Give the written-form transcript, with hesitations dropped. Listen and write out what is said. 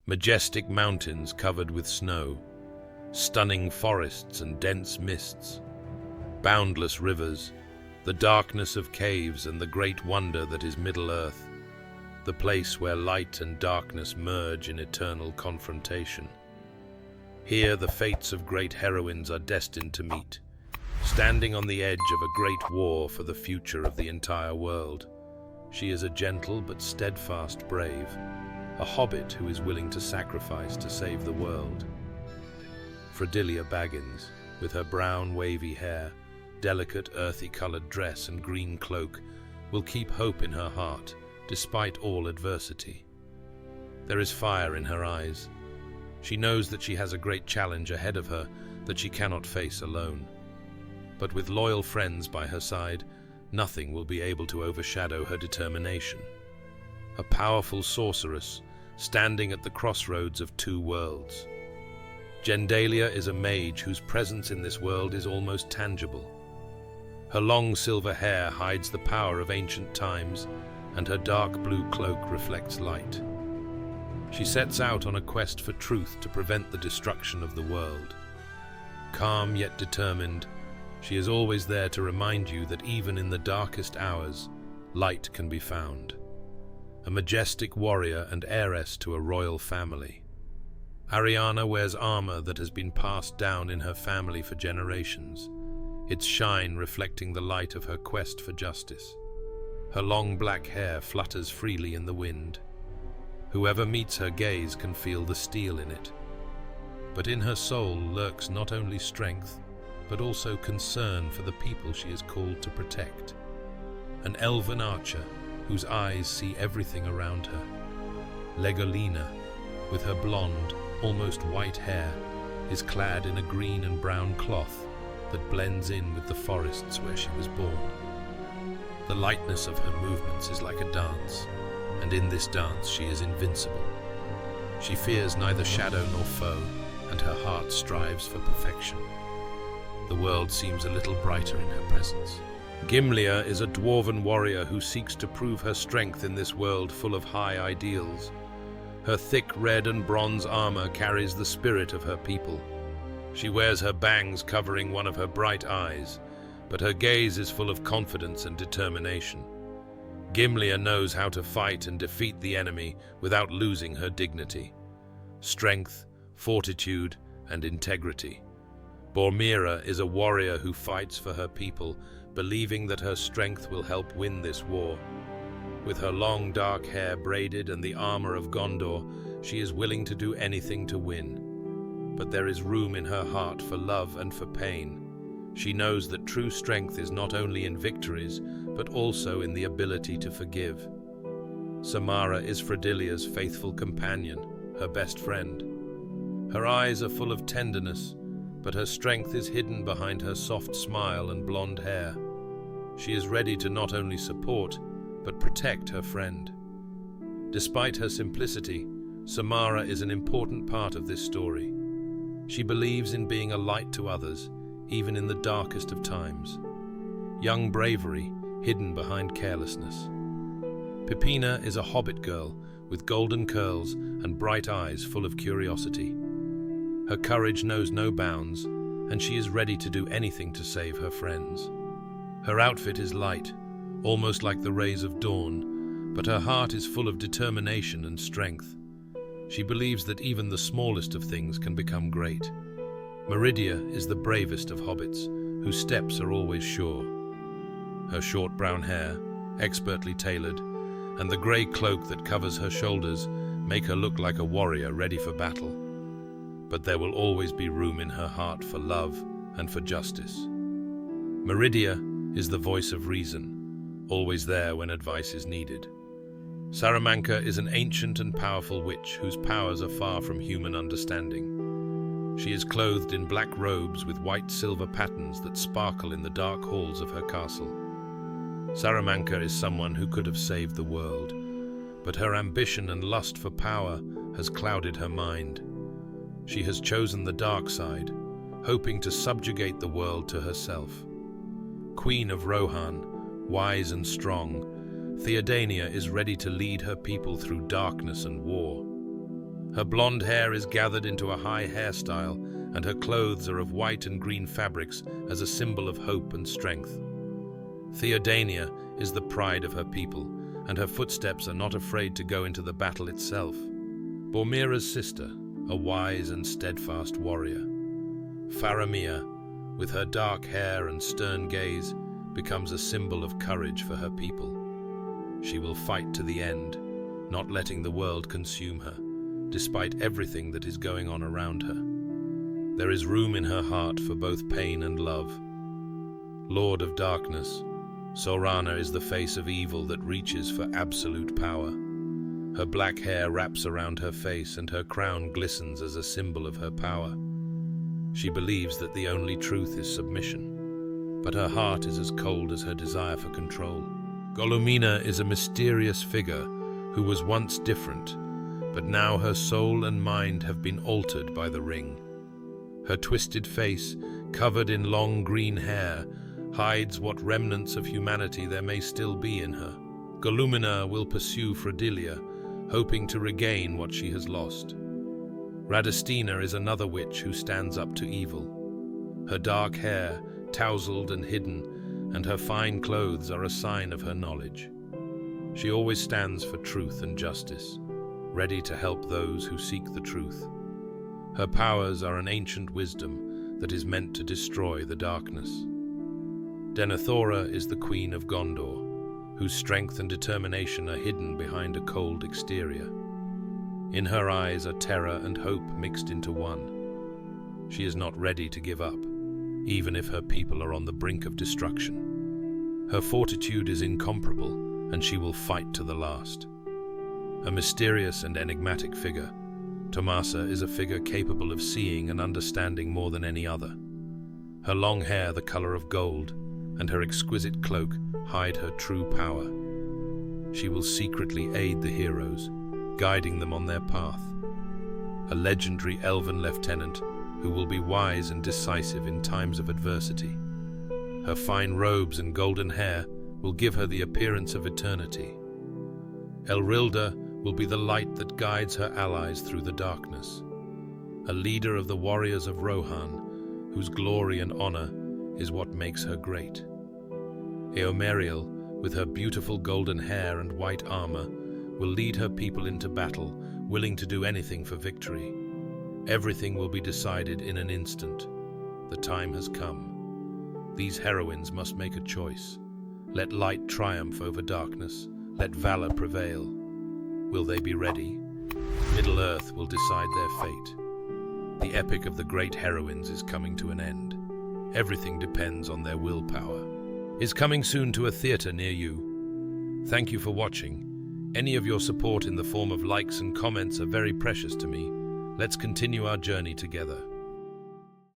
Majestic mountains covered with snow, stunning forests and dense mists, boundless rivers, the darkness of caves and the great wonder that is Middle-earth, the place where light and darkness merge in eternal confrontation. Here the fates of great heroines are destined to meet, standing on the edge of a great war for the future of the entire world. She is a gentle but steadfast brave, a hobbit who is willing to sacrifice to save the world. Frodilia Baggins, with her brown wavy hair, delicate earthy-colored dress and green cloak, will keep hope in her heart despite all adversity. There is fire in her eyes. She knows that she has a great challenge ahead of her that she cannot face alone. But with loyal friends by her side, nothing will be able to overshadow her determination. A powerful sorceress, standing at the crossroads of two worlds. Gendalia is a mage whose presence in this world is almost tangible. Her long silver hair hides the power of ancient times, and her dark blue cloak reflects light. She sets out on a quest for truth to prevent the destruction of the world. Calm yet determined, she is always there to remind you that even in the darkest hours, light can be found. A majestic warrior and heiress to a royal family. Ariana wears armor that has been passed down in her family for generations, its shine reflecting the light of her quest for justice. Her long black hair flutters freely in the wind. Whoever meets her gaze can feel the steel in it. But in her soul lurks not only strength, but also concern for the people she is called to protect. An elven archer whose eyes see everything around her. Legolina, with her blonde, almost white hair, is clad in a green and brown cloth that blends in with the forests where she was born. The lightness of her movements is like a dance, and in this dance she is invincible. She fears neither shadow nor foe, and her heart strives for perfection. The world seems a little brighter in her presence. Gimlia is a dwarven warrior who seeks to prove her strength in this world full of high ideals. Her thick red and bronze armor carries the spirit of her people. She wears her bangs covering one of her bright eyes, but her gaze is full of confidence and determination. Gimlia knows how to fight and defeat the enemy without losing her dignity. Strength, fortitude, and integrity. Bormira is a warrior who fights for her people, believing that her strength will help win this war. With her long dark hair braided and the armor of Gondor, she is willing to do anything to win. But there is room in her heart for love and for pain. She knows that true strength is not only in victories, but also in the ability to forgive. Samara is Frodilia's faithful companion, her best friend. Her eyes are full of tenderness, but her strength is hidden behind her soft smile and blonde hair. She is ready to not only support, but protect her friend. Despite her simplicity, Samara is an important part of this story. She believes in being a light to others, even in the darkest of times. Young bravery hidden behind carelessness. Pipina is a hobbit girl with golden curls and bright eyes full of curiosity. Her courage knows no bounds, and she is ready to do anything to save her friends. Her outfit is light, almost like the rays of dawn, but her heart is full of determination and strength. She believes that even the smallest of things can become great. Meridia is the bravest of hobbits, whose steps are always sure. Her short brown hair, expertly tailored, and the grey cloak that covers her shoulders make her look like a warrior ready for battle. But there will always be room in her heart for love and for justice. Meridia is the voice of reason, always there when advice is needed. Sarumanka is an ancient and powerful witch whose powers are far from human understanding. She is clothed in black robes with white silver patterns that sparkle in the dark halls of her castle. Sarumanka is someone who could have saved the world, but her ambition and lust for power has clouded her mind. She has chosen the dark side, hoping to subjugate the world to herself. Queen of Rohan, wise and strong, Theodania is ready to lead her people through darkness and war. Her blonde hair is gathered into a high hairstyle, and her clothes are of white and green fabrics as a symbol of hope and strength. Theodania is the pride of her people, and her footsteps are not afraid to go into the battle itself. Bormira's sister, a wise and steadfast warrior. Faramir, with her dark hair and stern gaze, becomes a symbol of courage for her people. She will fight to the end, not letting the world consume her, despite everything that is going on around her. There is room in her heart for both pain and love. Lord of Darkness, Saurana is the face of evil that reaches for absolute power. Her black hair wraps around her face and her crown glistens as a symbol of her power. She believes that the only truth is submission, but her heart is as cold as her desire for control. Golumina is a mysterious figure who was once different, but now her soul and mind have been altered by the ring. Her twisted face, covered in long green hair, hides what remnants of humanity there may still be in her. Golumina will pursue Frodilia, hoping to regain what she has lost. Radistina is another witch who stands up to evil. Her dark hair, tousled and hidden, and her fine clothes are a sign of her knowledge. She always stands for truth and justice, ready to help those who seek the truth. Her powers are an ancient wisdom that is meant to destroy the darkness. Denethora is the Queen of Gondor, whose strength and determination are hidden behind a cold exterior. In her eyes are terror and hope mixed into one. She is not ready to give up, even if her people are on the brink of destruction. Her fortitude is incomparable, and she will fight to the last. A mysterious and enigmatic figure, Tomasa is a figure capable of seeing and understanding more than any other. Her long hair, the color of gold, and her exquisite cloak hide her true power. She will secretly aid the heroes, guiding them on their path. A legendary elven lieutenant who will be wise and decisive in times of adversity. Her fine robes and golden hair will give her the appearance of eternity. Elrilda will be the light that guides her allies through the darkness. A leader of the warriors of Rohan, whose glory and honor is what makes her great. Eomeriel, with her beautiful golden hair and white armor, will lead her people into battle, willing to do anything for victory. Everything will be decided in an instant. The time has come. These heroines must make a choice. Let light triumph over darkness. Let valor prevail. Will they be ready? Middle-earth will decide their fate. The epic of the great heroines is coming to an end. Everything depends on their willpower. Is coming soon to a theater near you. Thank you for watching. Any of your support in the form of likes and comments are very precious to me. Let's continue our journey together.